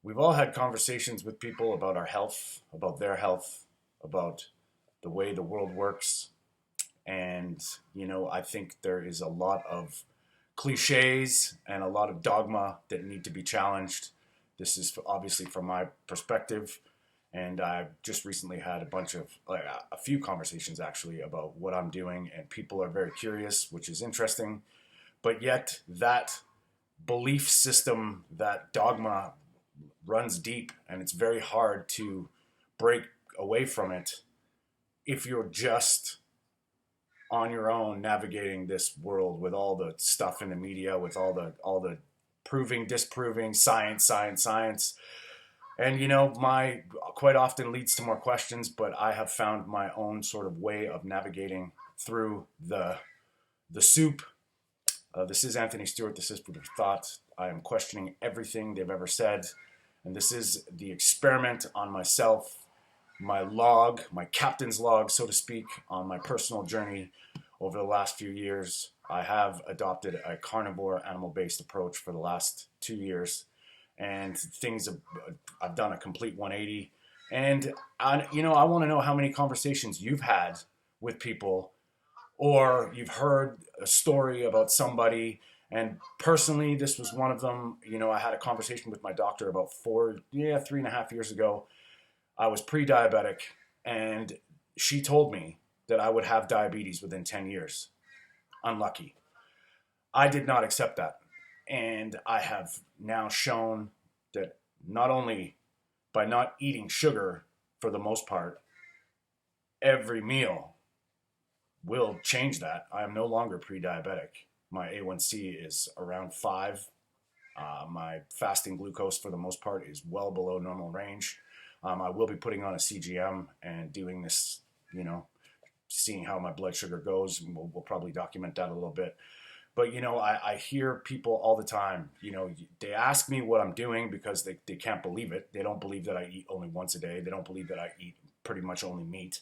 We've all had conversations with people about our health, about their health, about the way the world works. And, I think there is a lot of cliches and a lot of dogma that need to be challenged. This is obviously from my perspective. And I just recently had a few conversations actually about what I'm doing, and people are very curious, which is interesting. But yet, that belief system, that dogma runs deep, and it's very hard to break away from it if you're just on your own navigating this world with all the stuff in the media, with all the proving, disproving, science. And my quite often leads to more questions, but I have found my own sort of way of navigating through the soup. This is Anthony Stewart. This is Food for Thought. I am questioning everything they've ever said, and this is the experiment on myself, my log, my captain's log, so to speak, on my personal journey over the last few years. I have adopted a carnivore, animal-based approach for the last 2 years, and I've done a complete 180. And I want to know how many conversations you've had with people, or you've heard a story about somebody. And personally, this was one of them. I had a conversation with my doctor about 3.5 years ago. I was pre-diabetic, and she told me that I would have diabetes within 10 years. Unlucky. I did not accept that. And I have now shown that not only by not eating sugar for the most part, every meal will change that. I am no longer pre-diabetic. My A1C is around 5. My fasting glucose for the most part is well below normal range. I will be putting on a CGM and doing this, seeing how my blood sugar goes. And we'll probably document that a little bit. But, I hear people all the time, they ask me what I'm doing because they can't believe it. They don't believe that I eat only once a day. They don't believe that I eat pretty much only meat.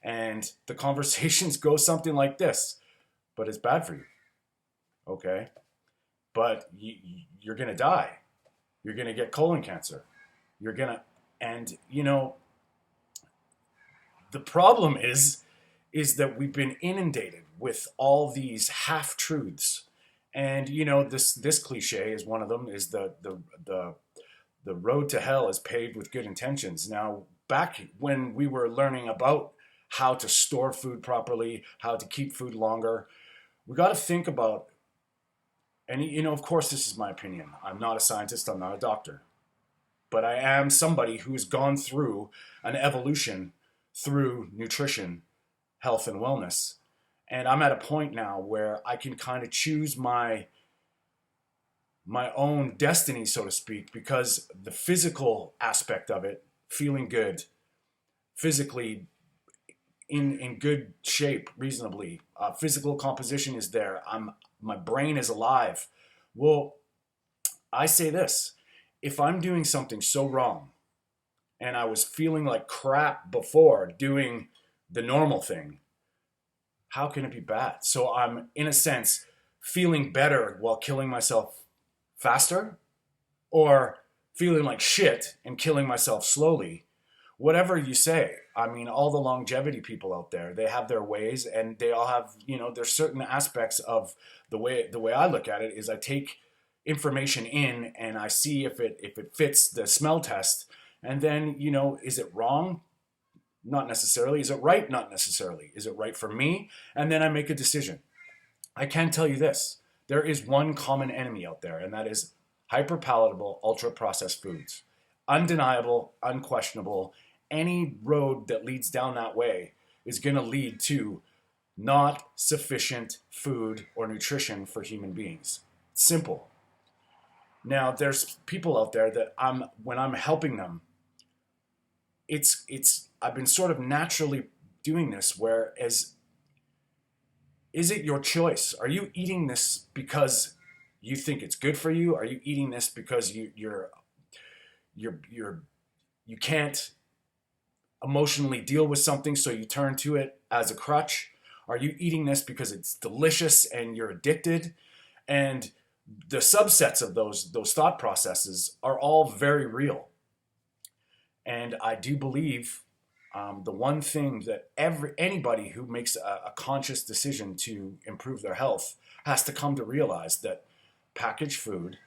And the conversations go something like this: but it's bad for you. Okay. But you're going to die. You're going to get colon cancer. And the problem is that we've been inundated with all these half truths. And, this cliche is one of them, is the road to hell is paved with good intentions. Now, back when we were learning about how to store food properly, how to keep food longer, we got to think about, and of course, this is my opinion. I'm not a scientist, I'm not a doctor, but I am somebody who has gone through an evolution through nutrition, health, and wellness. And I'm at a point now where I can kind of choose my own destiny, so to speak, because the physical aspect of it, feeling good, physically in good shape, reasonably, physical composition is there. My brain is alive. Well, I say this: if I'm doing something so wrong, and I was feeling like crap before doing the normal thing, how can it be bad? So I'm, in a sense, feeling better while killing myself faster, or feeling like shit and killing myself slowly. Whatever you say. I mean, all the longevity people out there, they have their ways, and they all have, there's certain aspects of the way I look at it is I take information in and I see if it fits the smell test. And then, is it wrong? Not necessarily. Is it right? Not necessarily. Is it right for me? And then I make a decision. I can tell you this: there is one common enemy out there, and that is hyperpalatable, ultra-processed foods. Undeniable, unquestionable. Any road that leads down that way is going to lead to not sufficient food or nutrition for human beings. Simple. Now, there's people out there that when I'm helping them, I've been sort of naturally doing this, whereas, is it your choice? Are you eating this because you think it's good for you? Are you eating this because you can't emotionally deal with something, so you turn to it as a crutch? Are you eating this because it's delicious and you're addicted? And the subsets of those thought processes are all very real. And I do believe the one thing that anybody who makes a conscious decision to improve their health has to come to realize that packaged food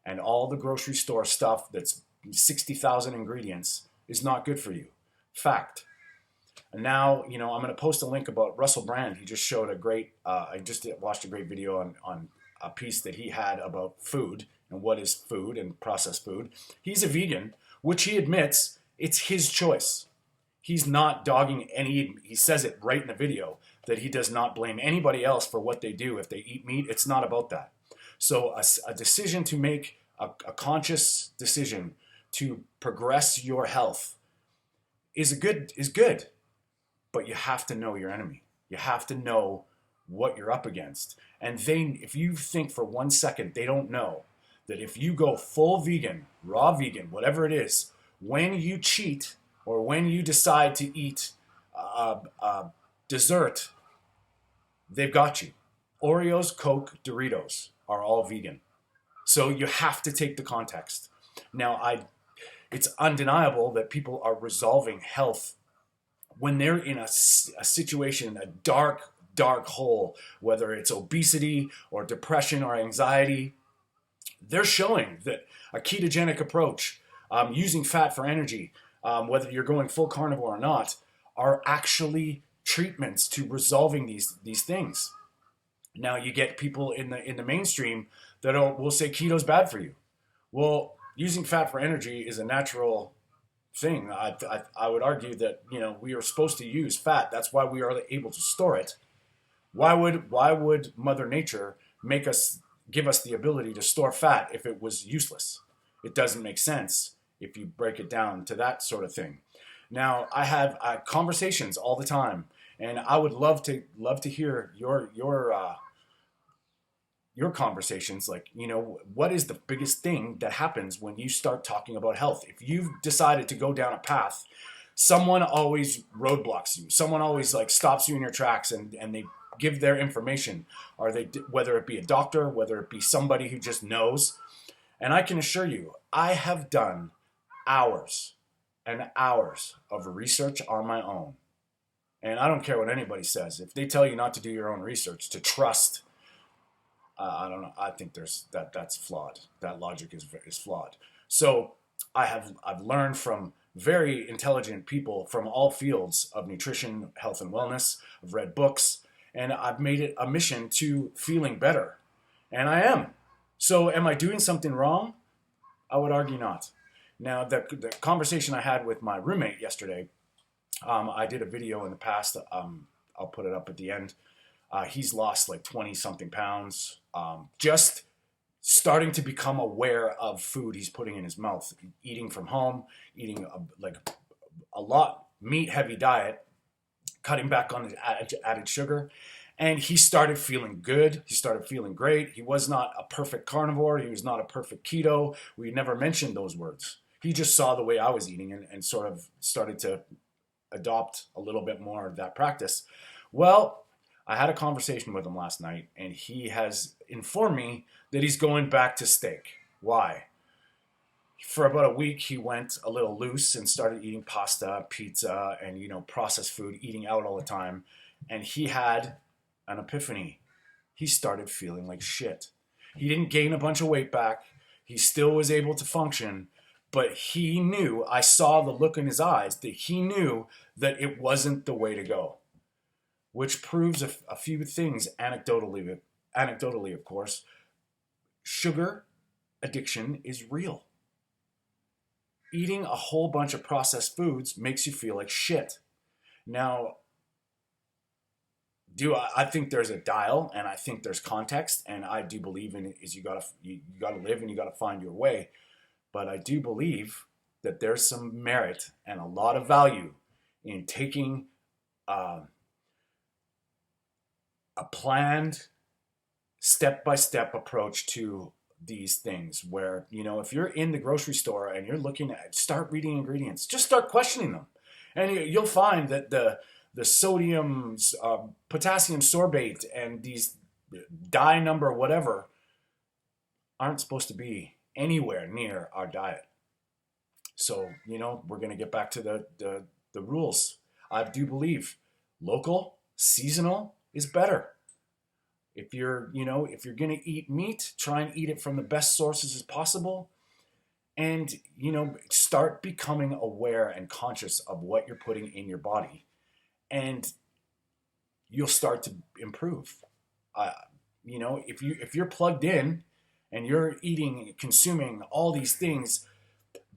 and all the grocery store stuff that's 60,000 ingredients is not good for you. Fact. And now, I'm going to post a link about Russell Brand. He just showed I just watched a great video on a piece that he had about food and what is food and processed food. He's a vegan, which he admits it's his choice. He's not dogging he says it right in the video that he does not blame anybody else for what they do if they eat meat. It's not about that. So a decision to make a conscious decision to progress your health is good, but you have to know your enemy. You have to know what you're up against. And if you think for 1 second they don't know that if you go full vegan, raw vegan, whatever it is, when you cheat or when you decide to eat dessert, they've got you. Oreos, Coke, Doritos are all vegan. So you have to take the context. Now, it's undeniable that people are resolving health when they're in a situation, a dark hole, whether it's obesity or depression or anxiety. They're showing that a ketogenic approach, using fat for energy, whether you're going full carnivore or not, are actually treatments to resolving these things. Now you get people in the mainstream that will say keto's bad for you. Well, using fat for energy is a natural thing. I would argue that we are supposed to use fat. That's why we are able to store it. Why would Mother Nature give us the ability to store fat if it was useless? It doesn't make sense if you break it down to that sort of thing. Now I have conversations all the time, and I would love to hear your conversations. Like, what is the biggest thing that happens when you start talking about health? If you've decided to go down a path, someone always roadblocks you. Someone always stops you in your tracks and they give their information, or whether it be a doctor, whether it be somebody who just knows. And I can assure you, I have done hours and hours of research on my own. And I don't care what anybody says. If they tell you not to do your own research, to trust, I don't know. I think that's flawed. That logic is flawed. So I've learned from very intelligent people from all fields of nutrition, health, and wellness. I've read books, and I've made it a mission to feeling better. And I am. So am I doing something wrong? I would argue not. Now, the conversation I had with my roommate yesterday, I did a video in the past. I'll put it up at the end. He's lost 20-something pounds, just starting to become aware of food he's putting in his mouth, eating from home, eating a lot meat-heavy diet, cutting back on the added sugar. And he started feeling good. He started feeling great. He was not a perfect carnivore. He was not a perfect keto. We never mentioned those words. He just saw the way I was eating and sort of started to adopt a little bit more of that practice. Well, I had a conversation with him last night, and he has informed me that he's going back to steak. Why? For about a week, he went a little loose and started eating pasta, pizza, and processed food, eating out all the time. And he had an epiphany. He started feeling like shit. He didn't gain a bunch of weight back. He still was able to function, but he knew, I saw the look in his eyes, that he knew that it wasn't the way to go. Which proves a few things anecdotally, of course. Sugar addiction is real. Eating a whole bunch of processed foods makes you feel like shit. Now, I think there's a dial, and I think there's context, and I do believe in it is you gotta live and you gotta find your way. But I do believe that there's some merit and a lot of value in taking a planned, step-by-step approach to these things where, if you're in the grocery store and you're looking at, start reading ingredients, just start questioning them. And you'll find that the sodium, potassium sorbate, and these dye number whatever aren't supposed to be anywhere near our diet. So, we're going to get back to the rules. I do believe local, seasonal is better. If you're going to eat meat, try and eat it from the best sources as possible. And, start becoming aware and conscious of what you're putting in your body. And you'll start to improve. If you're plugged in and you're eating, consuming all these things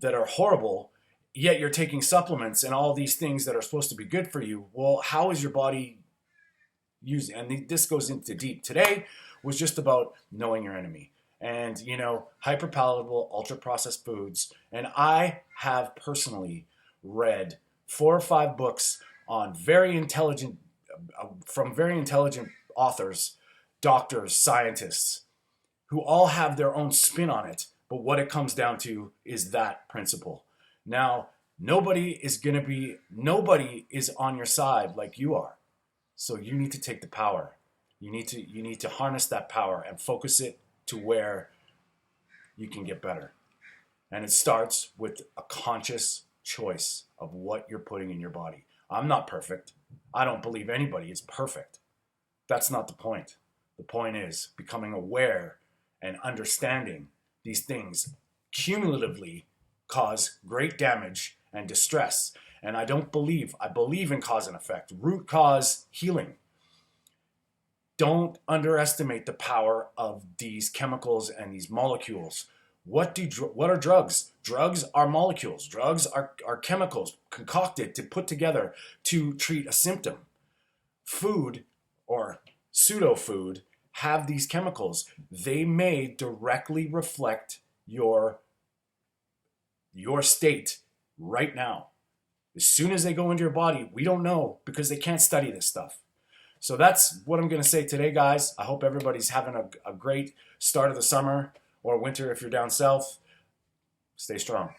that are horrible, yet you're taking supplements and all these things that are supposed to be good for you, well, how is your body using? And this goes into deep. Today was just about knowing your enemy and, hyper palatable, ultra processed foods. And I have personally read 4 or 5 books on from very intelligent authors, doctors, scientists, who all have their own spin on it. But what it comes down to is that principle. Now, nobody is on your side like you are. So you need to take the power. You need to harness that power and focus it to where you can get better. And it starts with a conscious choice of what you're putting in your body. I'm not perfect. I don't believe anybody is perfect. That's not the point. The point is becoming aware and understanding these things cumulatively cause great damage and distress. And I believe in cause and effect, root cause healing. Don't underestimate the power of these chemicals and these molecules. What are drugs? Drugs are molecules. Drugs are chemicals concocted to put together to treat a symptom. Food or pseudo food have these chemicals. They may directly reflect your state right now. As soon as they go into your body, we don't know because they can't study this stuff. So that's what I'm going to say today, guys. I hope everybody's having a great start of the summer or winter if you're down south. Stay strong.